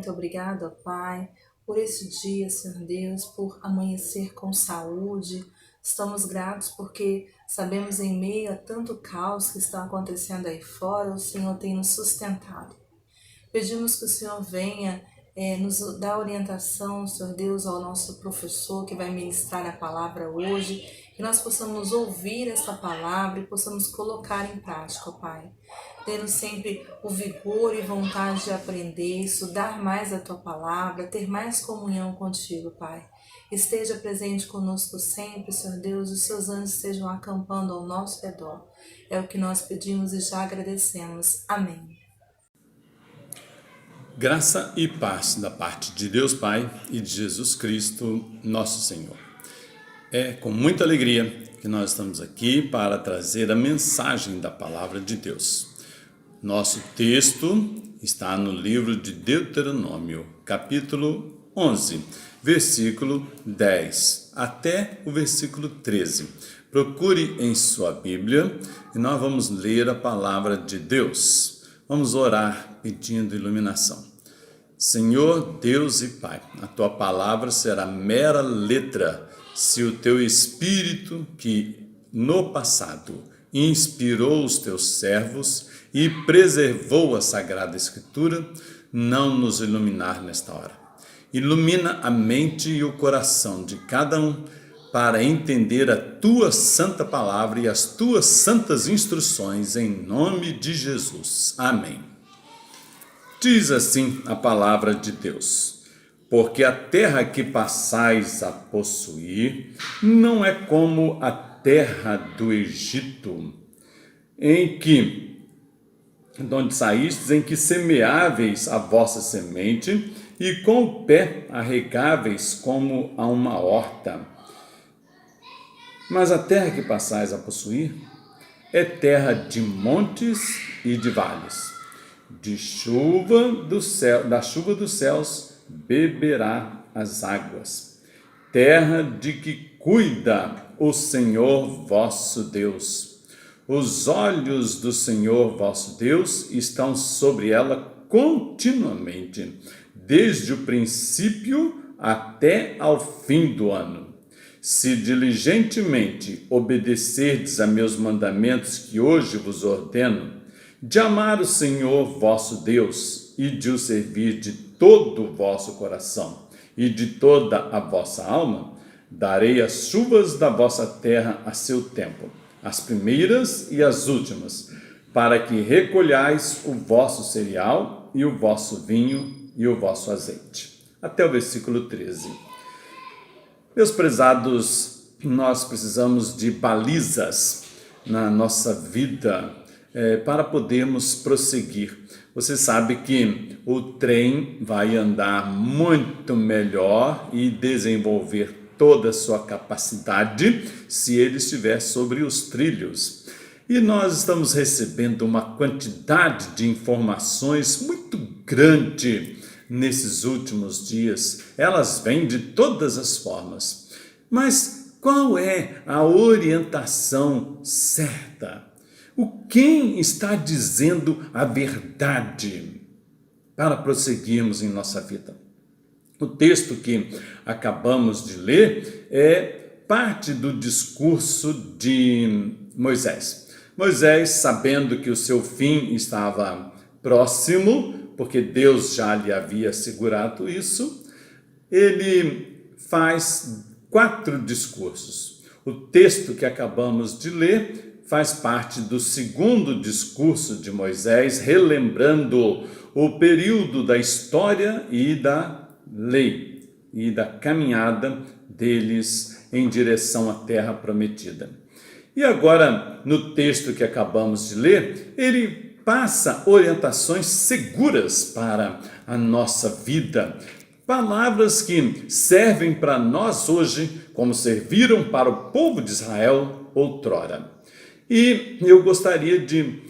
muito obrigada, ó Pai, por esse dia, Senhor Deus, por amanhecer com saúde. Estamos gratos porque sabemos em meio a tanto caos que está acontecendo aí fora, o Senhor tem nos sustentado. Pedimos que o Senhor venha nos dar orientação, Senhor Deus, ao nosso professor que vai ministrar a palavra hoje, que nós possamos ouvir essa palavra e possamos colocar em prática, ó Pai. Dê-nos sempre o vigor e vontade de aprender, estudar mais a Tua palavra, ter mais comunhão contigo, Pai. Esteja presente conosco sempre, Senhor Deus, os Seus anjos estejam acampando ao nosso redor. É o que nós pedimos e já agradecemos. Amém. Graça e paz da parte de Deus Pai e de Jesus Cristo, nosso Senhor. É com muita alegria que nós estamos aqui para trazer a mensagem da palavra de Deus. Nosso texto está no livro de Deuteronômio, capítulo 11, versículo 10 até o versículo 13. Procure em sua Bíblia e nós vamos ler a palavra de Deus. Vamos orar pedindo iluminação. Senhor, Deus e Pai, a Tua palavra será mera letra se o Teu Espírito, que no passado inspirou os Teus servos e preservou a Sagrada Escritura, não nos iluminar nesta hora. Ilumina a mente e o coração de cada um para entender a Tua santa palavra e as Tuas santas instruções, em nome de Jesus. Amém. Diz assim a palavra de Deus: porque a terra que passais a possuir não é como a terra do Egito, de onde saístes, em que semeáveis a vossa semente e com o pé a regáveis como a uma horta. Mas a terra que passais a possuir é terra de montes e de vales. Da chuva dos céus beberá as águas. Terra de que cuida o Senhor vosso Deus. Os olhos do Senhor vosso Deus estão sobre ela continuamente, desde o princípio até ao fim do ano. Se diligentemente obedecerdes a meus mandamentos que hoje vos ordeno, de amar o Senhor vosso Deus e de o servir de todo o vosso coração e de toda a vossa alma, darei as chuvas da vossa terra a seu tempo, as primeiras e as últimas, para que recolhais o vosso cereal e o vosso vinho e o vosso azeite. Até o versículo 13. Meus prezados, nós precisamos de balizas na nossa vida para podermos prosseguir. Você sabe que o trem vai andar muito melhor e desenvolver toda a sua capacidade se ele estiver sobre os trilhos. E nós estamos recebendo uma quantidade de informações muito grande nesses últimos dias. Elas vêm de todas as formas. Mas qual é a orientação certa? Quem está dizendo a verdade para prosseguirmos em nossa vida? O texto que acabamos de ler é parte do discurso de Moisés. Moisés, sabendo que o seu fim estava próximo, porque Deus já lhe havia assegurado isso, ele faz 4 discursos. O texto que acabamos de ler faz parte do segundo discurso de Moisés, relembrando o período da história e da lei e da caminhada deles em direção à terra prometida. E agora, no texto que acabamos de ler, ele passa orientações seguras para a nossa vida, palavras que servem para nós hoje, como serviram para o povo de Israel outrora. E eu gostaria de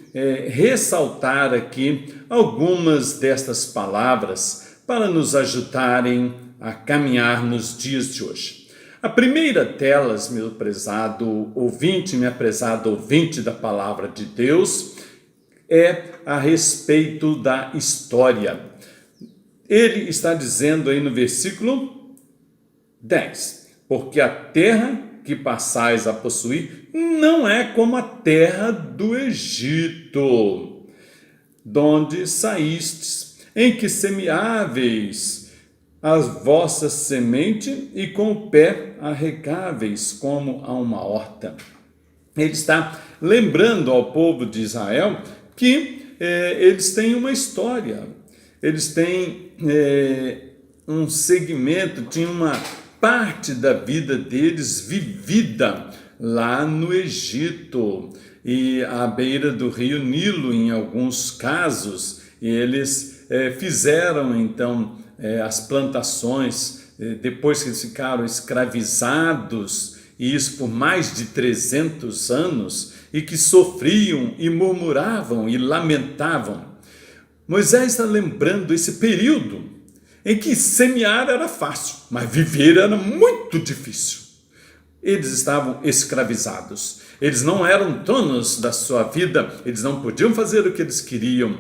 ressaltar aqui algumas destas palavras para nos ajudarem a caminhar nos dias de hoje. A primeira delas, meu prezado ouvinte, minha prezada ouvinte da palavra de Deus, é a respeito da história. ele está dizendo aí no versículo 10, porque a terra que passais a possuir não é como a terra do Egito, donde saístes, em que semeáveis a vossa semente e com o pé arregáveis como a uma horta. Ele está lembrando ao povo de Israel que eles têm uma história, eles têm um segmento, tinha uma parte da vida deles vivida lá no Egito e à beira do rio Nilo, em alguns casos, e eles fizeram então as plantações, depois que eles ficaram escravizados, e isso por mais de 300 anos, e que sofriam e murmuravam e lamentavam. Moisés está lembrando esse período em que semear era fácil, mas viver era muito difícil. Eles estavam escravizados, eles não eram donos da sua vida, eles não podiam fazer o que eles queriam.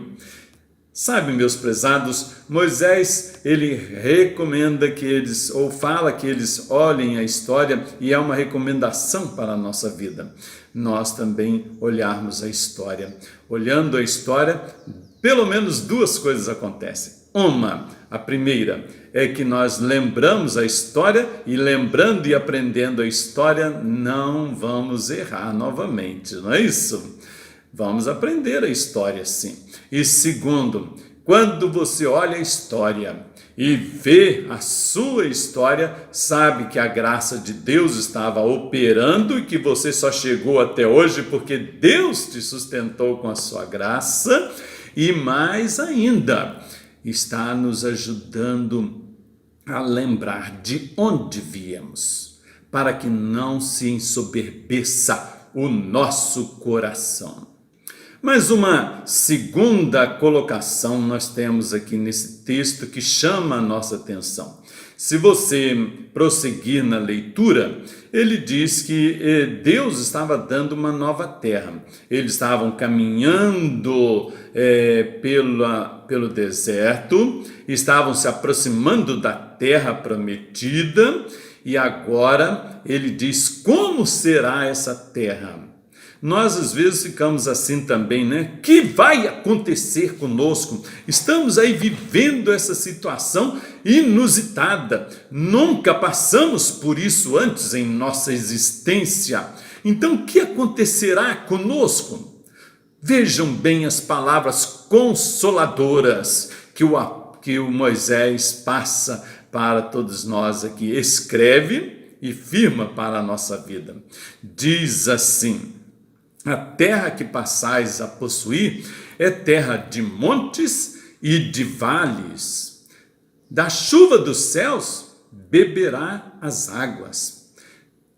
Sabe, meus prezados, Moisés, ele recomenda que eles, ou fala que eles olhem a história, e é uma recomendação para a nossa vida. Nós também olharmos a história. Olhando a história, pelo menos duas coisas acontecem. A primeira é que nós lembramos a história, e lembrando e aprendendo a história, não vamos errar novamente, não é isso? Vamos aprender a história, sim. E segundo, quando você olha a história e vê a sua história, sabe que a graça de Deus estava operando e que você só chegou até hoje porque Deus te sustentou com a sua graça, e mais ainda, está nos ajudando a lembrar de onde viemos, para que não se ensoberbeça o nosso coração. Mas uma segunda colocação nós temos aqui nesse texto que chama a nossa atenção. Se você prosseguir na leitura, ele diz que Deus estava dando uma nova terra. Eles estavam caminhando pelo deserto, estavam se aproximando da terra prometida, e agora ele diz como será essa terra. Nós às vezes ficamos assim também, né? O que vai acontecer conosco? Estamos aí vivendo essa situação inusitada. Nunca passamos por isso antes em nossa existência. Então, o que acontecerá conosco? Vejam bem as palavras consoladoras que o Moisés passa para todos nós aqui. Escreve e firma para a nossa vida. Diz assim: a terra que passais a possuir é terra de montes e de vales. Da chuva dos céus beberá as águas.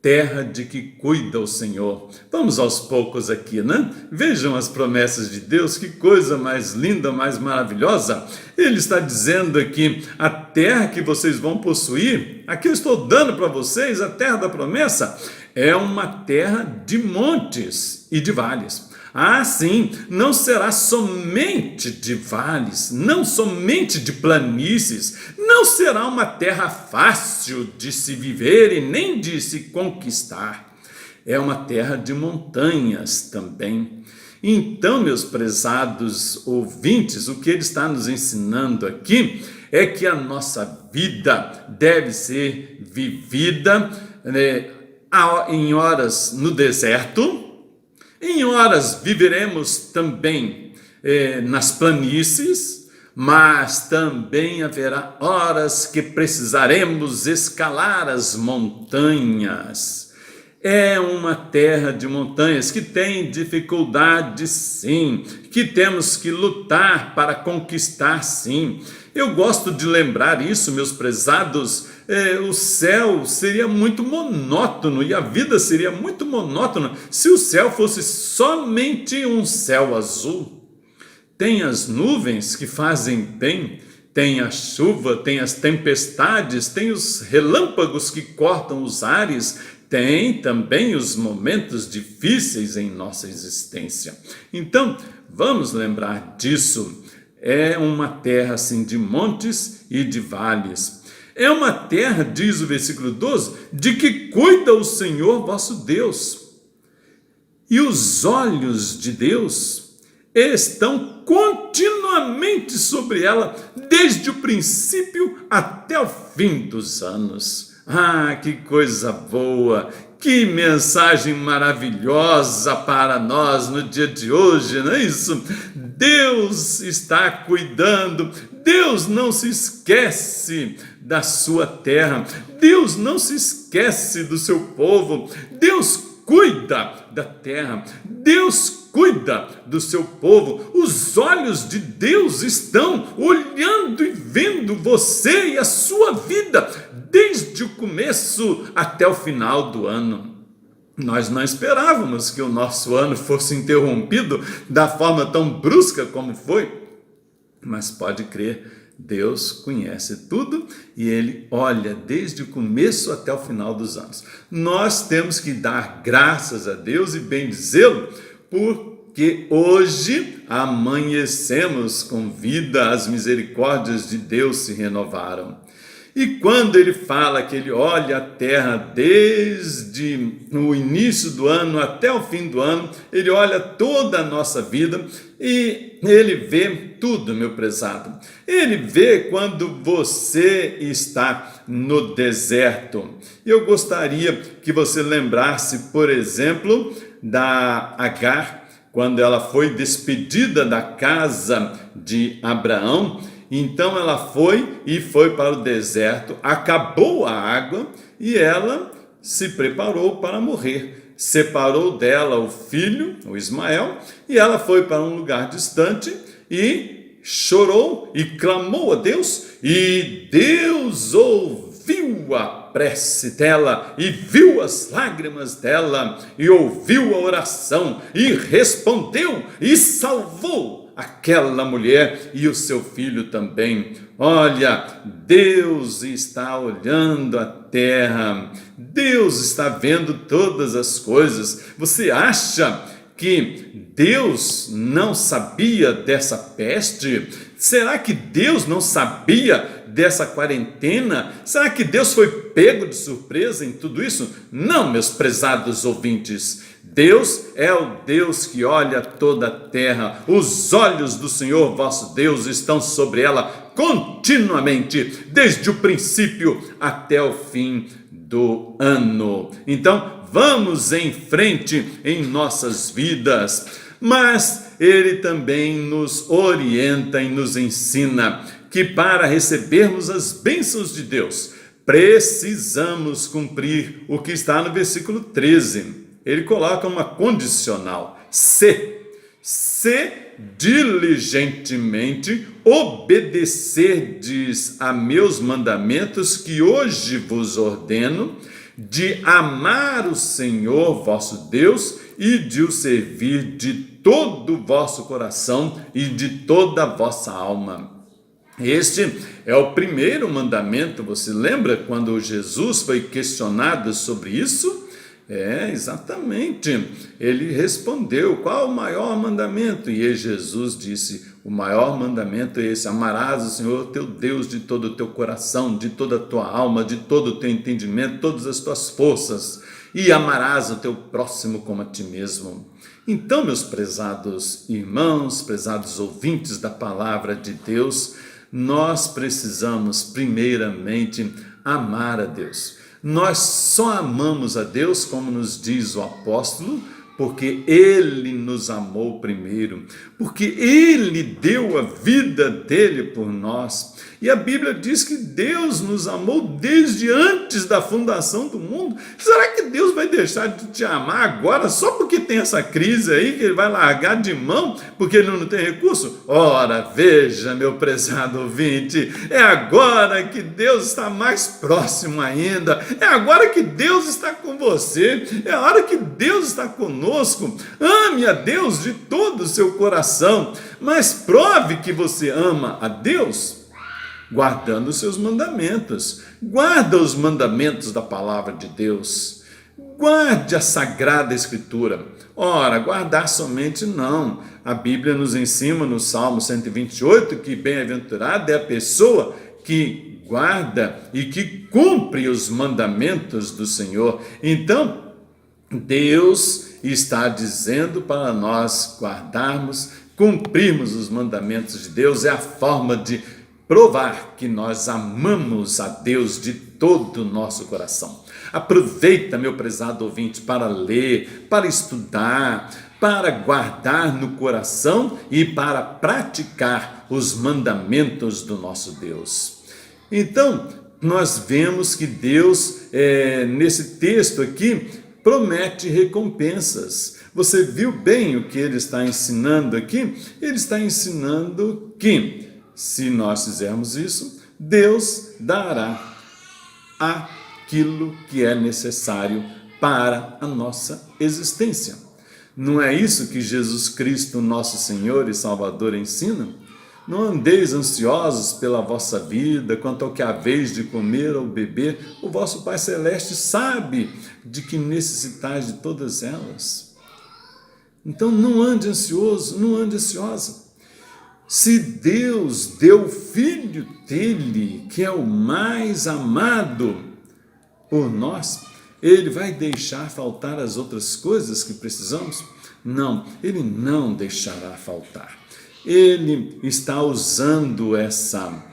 Terra de que cuida o Senhor. Vamos aos poucos aqui, né? Vejam as promessas de Deus, que coisa mais linda, mais maravilhosa. Ele está dizendo aqui, a terra que vocês vão possuir, aqui eu estou dando para vocês, a terra da promessa, é uma terra de montes e de vales. Sim, não será somente de vales, não somente de planícies, não será uma terra fácil de se viver e nem de se conquistar. É uma terra de montanhas também. Então, meus prezados ouvintes, o que ele está nos ensinando aqui é que a nossa vida deve ser vivida em horas no deserto, em horas viveremos também nas planícies, mas também haverá horas que precisaremos escalar as montanhas. É uma terra de montanhas que tem dificuldades, sim, que temos que lutar para conquistar, sim. Eu gosto de lembrar isso, meus prezados. O céu seria muito monótono e a vida seria muito monótona se o céu fosse somente um céu azul. Tem as nuvens que fazem bem, tem a chuva, tem as tempestades, tem os relâmpagos que cortam os ares, tem também os momentos difíceis em nossa existência. Então, vamos lembrar disso. é uma terra assim de montes e de vales. É uma terra, diz o versículo 12, de que cuida o Senhor vosso Deus. E os olhos de Deus estão continuamente sobre ela, desde o princípio até o fim dos anos. Ah, que coisa boa! Que mensagem maravilhosa para nós no dia de hoje, não é isso? Deus está cuidando, Deus não se esquece da sua terra, Deus não se esquece do seu povo, Deus cuida da terra, Deus cuida do seu povo. Os olhos de Deus estão olhando e vendo você e a sua vida, desde o começo até o final do ano. Nós não esperávamos que o nosso ano fosse interrompido da forma tão brusca como foi, mas pode crer, Deus conhece tudo e Ele olha desde o começo até o final dos anos. Nós temos que dar graças a Deus e bendizê-lo, porque hoje amanhecemos com vida, as misericórdias de Deus se renovaram. E quando ele fala que ele olha a terra desde o início do ano até o fim do ano, ele olha toda a nossa vida e ele vê tudo, meu prezado. Ele vê quando você está no deserto. Eu gostaria que você lembrasse, por exemplo, da Agar, quando ela foi despedida da casa de Abraão. Então ela foi para o deserto, acabou a água e ela se preparou para morrer. Separou dela o filho, o Ismael, e ela foi para um lugar distante e chorou e clamou a Deus, e Deus ouviu a prece dela e viu as lágrimas dela e ouviu a oração e respondeu e salvou aquela mulher e o seu filho também. Olha, Deus está olhando a terra, Deus está vendo todas as coisas. Você acha que Deus não sabia dessa peste? Será que Deus não sabia dessa quarentena? Será que Deus foi pego de surpresa em tudo isso? Não, meus prezados ouvintes. Deus é o Deus que olha toda a terra. Os olhos do Senhor vosso Deus estão sobre ela continuamente, desde o princípio até o fim do ano. Então, vamos em frente em nossas vidas. Mas Ele também nos orienta e nos ensina que para recebermos as bênçãos de Deus, precisamos cumprir o que está no versículo 13. Ele coloca uma condicional: se diligentemente obedecerdes a meus mandamentos que hoje vos ordeno, de amar o Senhor vosso Deus e de o servir de todo o vosso coração e de toda a vossa alma. Este é o primeiro mandamento. Você lembra quando Jesus foi questionado sobre isso? Exatamente. Ele respondeu: qual o maior mandamento? E Jesus disse: o maior mandamento é esse: amarás o Senhor teu Deus de todo o teu coração, de toda a tua alma, de todo o teu entendimento, todas as tuas forças, e amarás o teu próximo como a ti mesmo. Então, meus prezados irmãos, prezados ouvintes da palavra de Deus, nós precisamos primeiramente amar a Deus. Nós só amamos a Deus, como nos diz o apóstolo, porque Ele nos amou primeiro, porque Ele deu a vida dele por nós. E a Bíblia diz que Deus nos amou desde antes da fundação do mundo. Será que Deus vai deixar de te amar agora só porque tem essa crise aí, que Ele vai largar de mão porque Ele não tem recurso? Ora, veja, meu prezado ouvinte, é agora que Deus está mais próximo ainda, é agora que Deus está com você, é a hora que Deus está conosco. Ame a Deus de todo o seu coração, mas prove que você ama a Deus guardando os seus mandamentos. Guarda os mandamentos da palavra de Deus. guarde a Sagrada Escritura. Ora, guardar somente não. A Bíblia nos ensina no Salmo 128 que bem-aventurada é a pessoa que guarda e que cumpre os mandamentos do Senhor. Então, Deus está dizendo para nós guardarmos, cumprirmos os mandamentos de Deus. É a forma de provar que nós amamos a Deus de todo o nosso coração. Aproveita, meu prezado ouvinte, para ler, para estudar, para guardar no coração e para praticar os mandamentos do nosso Deus. Então, nós vemos que Deus, nesse texto aqui, promete recompensas. Você viu bem o que ele está ensinando aqui? Ele está ensinando que, se nós fizermos isso, Deus dará aquilo que é necessário para a nossa existência. Não é isso que Jesus Cristo, nosso Senhor e Salvador, ensina? Não andeis ansiosos pela vossa vida, quanto ao que haveis de comer ou beber. O vosso Pai Celeste sabe de que necessitais de todas elas. Então não ande ansioso, não ande ansiosa. Se Deus deu o Filho dele, que é o mais amado por nós, Ele vai deixar faltar as outras coisas que precisamos? Não, Ele não deixará faltar. Ele está usando essa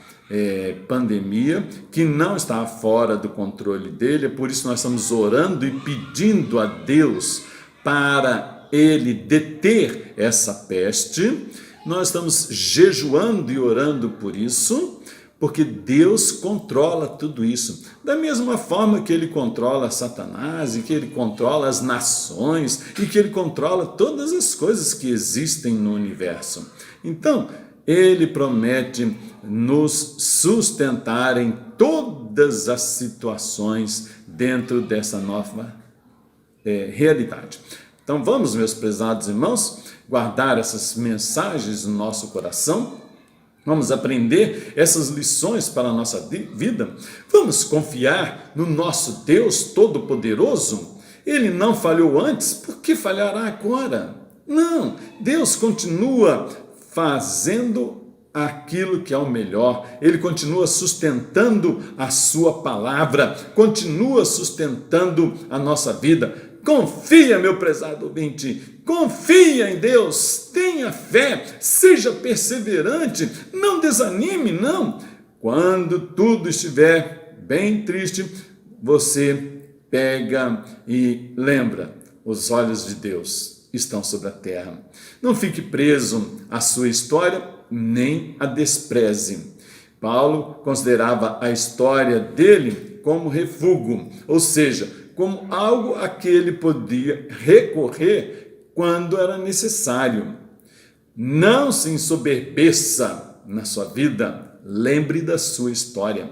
pandemia, que não está fora do controle dele, é por isso nós estamos orando e pedindo a Deus para Ele deter essa peste. Nós estamos jejuando e orando por isso, porque Deus controla tudo isso. Da mesma forma que Ele controla Satanás, e que Ele controla as nações, e que Ele controla todas as coisas que existem no universo. Então, Ele promete nos sustentar em todas as situações dentro dessa nova realidade. Então vamos, meus prezados irmãos, guardar essas mensagens no nosso coração. Vamos aprender essas lições para a nossa vida. Vamos confiar no nosso Deus Todo-Poderoso. Ele não falhou antes, por que falhará agora? Não, Deus continua fazendo aquilo que é o melhor. Ele continua sustentando a sua palavra, continua sustentando a nossa vida. Confia, meu prezado ouvinte, confia em Deus, tenha fé, seja perseverante, não desanime, não. Quando tudo estiver bem triste, você pega e lembra, os olhos de Deus estão sobre a terra. Não fique preso à sua história, nem a despreze. Paulo considerava a história dele como refúgio, ou seja, como algo a que ele podia recorrer quando era necessário. Não se ensoberbeça na sua vida, lembre da sua história.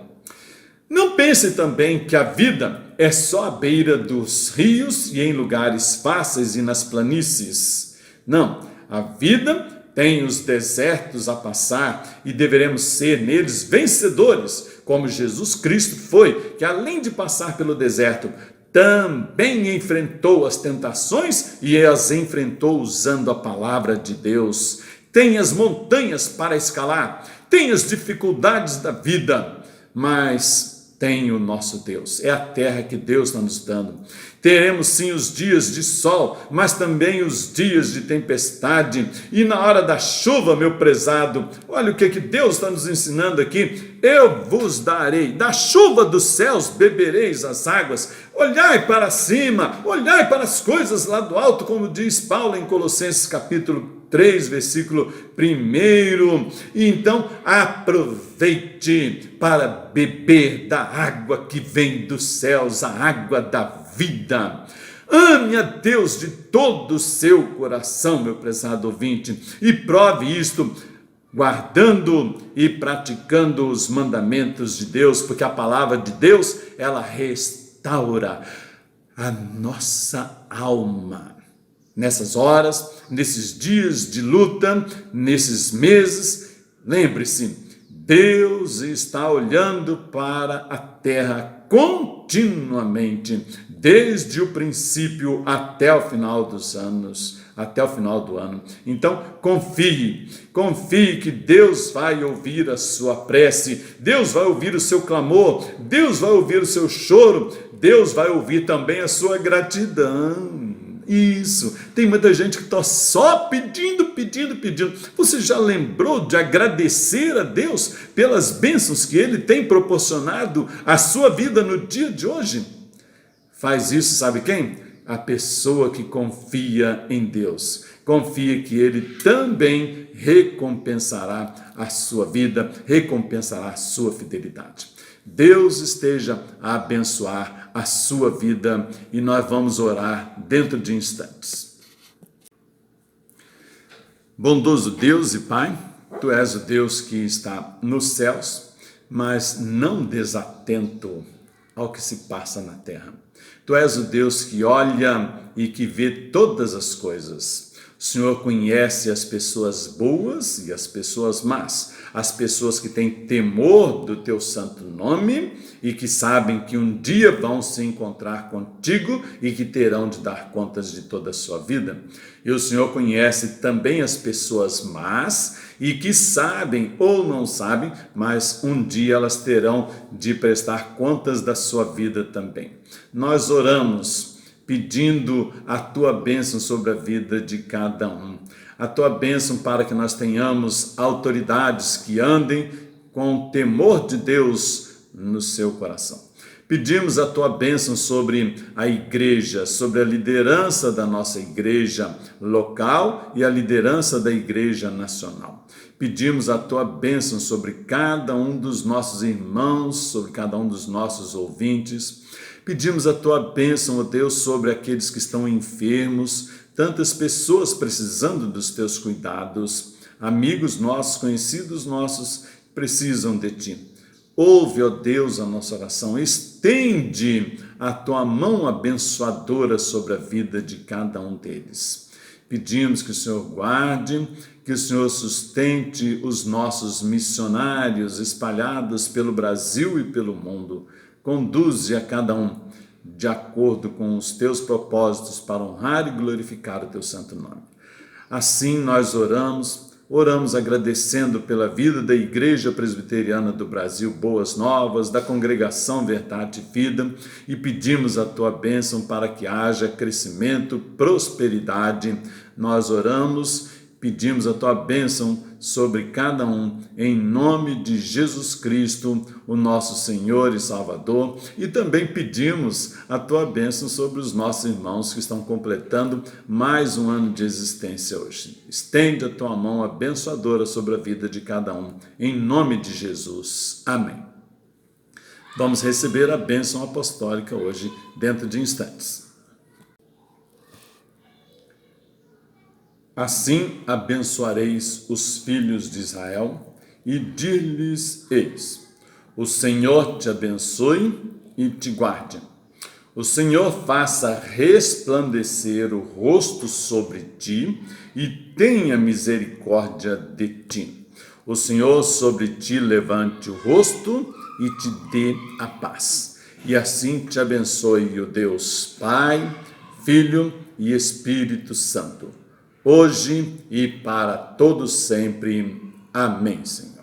Não pense também que a vida é só à beira dos rios e em lugares fáceis e nas planícies. Não, a vida tem os desertos a passar e deveremos ser neles vencedores, como Jesus Cristo foi, que além de passar pelo deserto, também enfrentou as tentações e as enfrentou usando a palavra de Deus. Tem as montanhas para escalar, tem as dificuldades da vida, mas tem o nosso Deus, é a terra que Deus está nos dando. Teremos sim os dias de sol, mas também os dias de tempestade, e na hora da chuva, meu prezado, olha o que Deus está nos ensinando aqui: eu vos darei, da chuva dos céus bebereis as águas. Olhai para cima, olhai para as coisas lá do alto, como diz Paulo em Colossenses capítulo 3, versículo 1. Então aproveite para beber da água que vem dos céus, a água da vida. Ame a Deus de todo o seu coração, meu prezado ouvinte, e prove isto guardando e praticando os mandamentos de Deus, porque a palavra de Deus, ela restaura a nossa alma. Nessas horas, nesses dias de luta, nesses meses, lembre-se, Deus está olhando para a terra continuamente. desde o princípio até o final dos anos, até o final do ano. Então, confie que Deus vai ouvir a sua prece, Deus vai ouvir o seu clamor, Deus vai ouvir o seu choro, Deus vai ouvir também a sua gratidão. Isso, tem muita gente que está só pedindo. Você já lembrou de agradecer a Deus pelas bênçãos que Ele tem proporcionado à sua vida no dia de hoje? Faz isso, sabe quem? A pessoa que confia em Deus. Confia que Ele também recompensará a sua vida, recompensará a sua fidelidade. Deus esteja a abençoar a sua vida e nós vamos orar dentro de instantes. Bondoso Deus e Pai, Tu és o Deus que está nos céus, mas não desatento ao que se passa na terra. Tu és o Deus que olha e que vê todas as coisas. O Senhor conhece as pessoas boas e as pessoas más, as pessoas que têm temor do Teu santo nome e que sabem que um dia vão se encontrar contigo e que terão de dar contas de toda a sua vida. E o Senhor conhece também as pessoas más e que sabem ou não sabem, mas um dia elas terão de prestar contas da sua vida também. Nós oramos pedindo a Tua bênção sobre a vida de cada um. A Tua bênção para que nós tenhamos autoridades que andem com o temor de Deus no seu coração. Pedimos a Tua bênção sobre a igreja, sobre a liderança da nossa igreja local e a liderança da igreja nacional. Pedimos a Tua bênção sobre cada um dos nossos irmãos, sobre cada um dos nossos ouvintes. Pedimos a Tua bênção, ó Deus, sobre aqueles que estão enfermos, tantas pessoas precisando dos Teus cuidados, amigos nossos, conhecidos nossos, precisam de Ti. Ouve, ó Deus, a nossa oração, estende a Tua mão abençoadora sobre a vida de cada um deles. Pedimos que o Senhor guarde, que o Senhor sustente os nossos missionários espalhados pelo Brasil e pelo mundo. Conduze a cada um de acordo com os Teus propósitos para honrar e glorificar o Teu santo nome. Assim nós oramos agradecendo pela vida da Igreja Presbiteriana do Brasil Boas Novas, da Congregação Verdade e Vida, e pedimos a Tua bênção para que haja crescimento, prosperidade. Nós oramos, pedimos a Tua bênção sobre cada um, em nome de Jesus Cristo, o nosso Senhor e Salvador, e também pedimos a Tua bênção sobre os nossos irmãos que estão completando mais um ano de existência hoje. Estende a Tua mão abençoadora sobre a vida de cada um, em nome de Jesus. Amém. Vamos receber a bênção apostólica hoje, dentro de instantes. Assim abençoareis os filhos de Israel e dir-lhes eis: o Senhor te abençoe e te guarde. O Senhor faça resplandecer o rosto sobre ti e tenha misericórdia de ti. O Senhor sobre ti levante o rosto e te dê a paz. E assim te abençoe o Deus Pai, Filho e Espírito Santo, hoje e para todos sempre. Amém, Senhor.